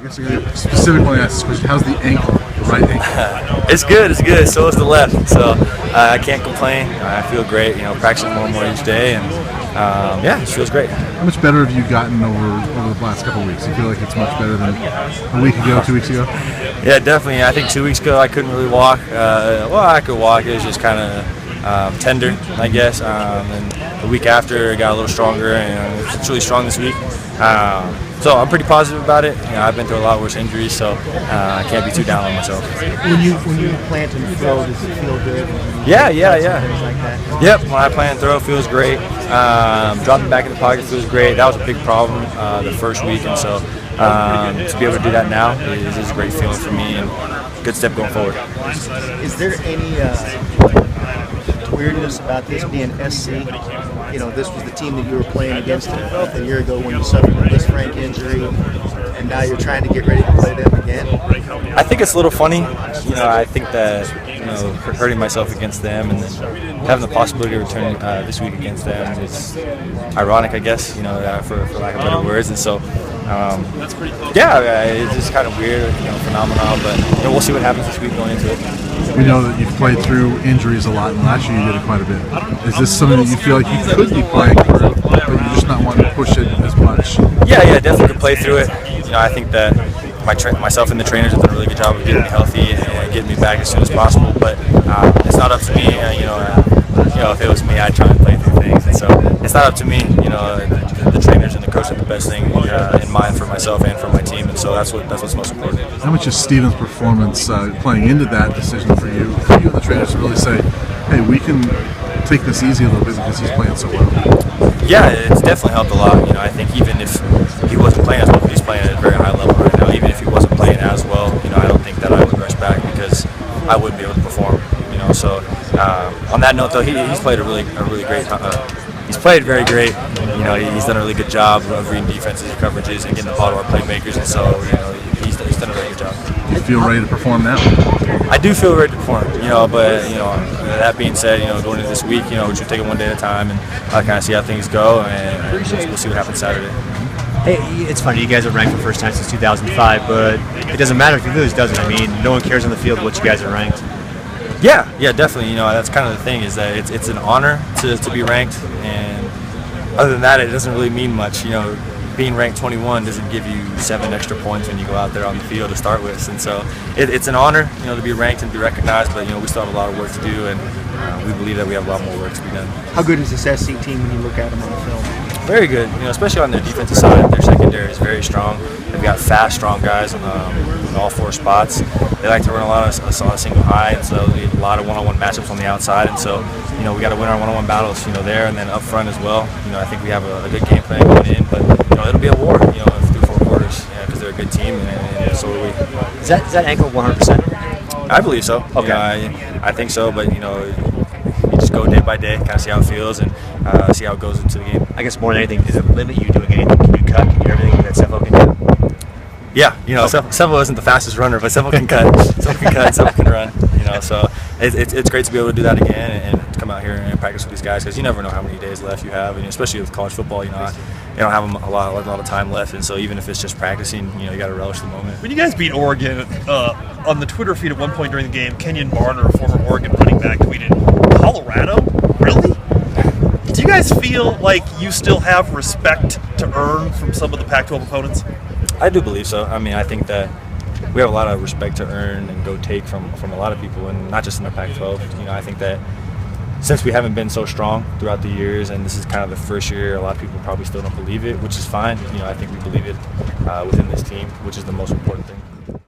guess I specifically want to ask this question. How's the ankle, the right ankle? It's good. It's good. So is the left. So I can't complain. I feel great. Practicing more and more each day, and yeah, it feels great. How much better have you gotten over the last couple of weeks? You feel like it's much better than a week ago, 2 weeks ago? Yeah, definitely. I think 2 weeks ago I couldn't really walk. Well, I could walk. It was just kind of tender, I guess. And the week after it got a little stronger, and it's really strong this week. So I'm pretty positive about it. I've been through a lot worse injuries, so I can't be too down on myself. When you plant and throw, does it feel good? Yeah. Things like that? Yep, when I plant and throw, it feels great. Dropping back in the pocket feels great. That was a big problem the first week, and so to be able to do that now is a great feeling for me and good step going forward. Is there any weirdness about this being SC? This was the team that you were playing against a year ago when you suffered this frank injury, and now you're trying to get ready to play them again. I think it's a little funny. I think that hurting myself against them and then having the possibility of returning this week against them is ironic, I guess. For lack of better words, and so yeah, it's just kind of weird, phenomenon. But we'll see what happens this week going into it. We know that you've played through injuries a lot, and last year you did it quite a bit. Is this something that you feel like you could be playing through, but you're just not wanting to push it as much? Yeah, definitely could play through it. I think that myself and the trainers have done a really good job of getting me healthy and getting me back as soon as possible. But it's not up to me. If it was me, I'd try and play through things. And so it's not up to me. The trainers and the coach have the best thing in mind for myself and for my team, and so that's what's most important. How much is Steven's performance playing into that decision for you and the trainers to really say, hey, we can take this easy a little bit because he's playing so well? Yeah, it's definitely helped a lot. I think even if he wasn't playing as well, he's playing at a very high level right now. Even if he wasn't playing as well, I don't think that I would rush back because I wouldn't be able to perform. So on that note, though, he's played a really great. He's played very great. He's done a really good job of reading defenses, coverages, and getting the ball to our playmakers. And so he's done a really good job. You feel ready to perform now? I do feel ready to perform. But that being said, going into this week, we should take it one day at a time and kind of see how things go, and we'll see what happens Saturday. Hey, it's funny, you guys are ranked for the first time since 2005, but it doesn't matter if you lose, does it? I mean, no one cares on the field what you guys are ranked. Yeah, definitely. That's kind of the thing, is that it's an honor to be ranked, and other than that, it doesn't really mean much. Being ranked 21 doesn't give you 7 extra points when you go out there on the field to start with, and so it's an honor, to be ranked and be recognized. But we still have a lot of work to do, and we believe that we have a lot more work to be done. How good is this SC team when you look at them on the film? Very good, especially on their defensive side. Their secondary is very strong. They've got fast, strong guys on all 4 spots. They like to run a lot of single high, and so we have a lot of one-on-one matchups on the outside. And so, we got to win our one-on-one battles, there and then up front as well. I think we have a good game plan going in, but it'll be a war, through 4 quarters, because they're a good team, and so are we. Is that ankle 100%? I believe so. Okay. I think so, but you just go day by day, kind of see how it feels, and see how it goes into the game. I guess more than anything, does it limit you doing anything? Can you cut? Can you do everything that Sefo can do? Yeah, Sefo isn't the fastest runner, but Sefo can cut. Sefo can run. So it's great to be able to do that again and to come out here and practice with these guys, because you never know how many days left you have, and especially with college football, you don't have a lot of time left, and so even if it's just practicing, you got to relish the moment. When you guys beat Oregon, on the Twitter feed at one point during the game, Kenyon Barner, a former Oregon running back, tweeted, "Colorado? Really?" Do you guys feel like you still have respect to earn from some of the Pac-12 opponents? I do believe so. I think that we have a lot of respect to earn and go take from a lot of people, and not just in the Pac-12. I think that since we haven't been so strong throughout the years, and this is kind of the first year, a lot of people probably still don't believe it, which is fine. I think we believe it within this team, which is the most important thing.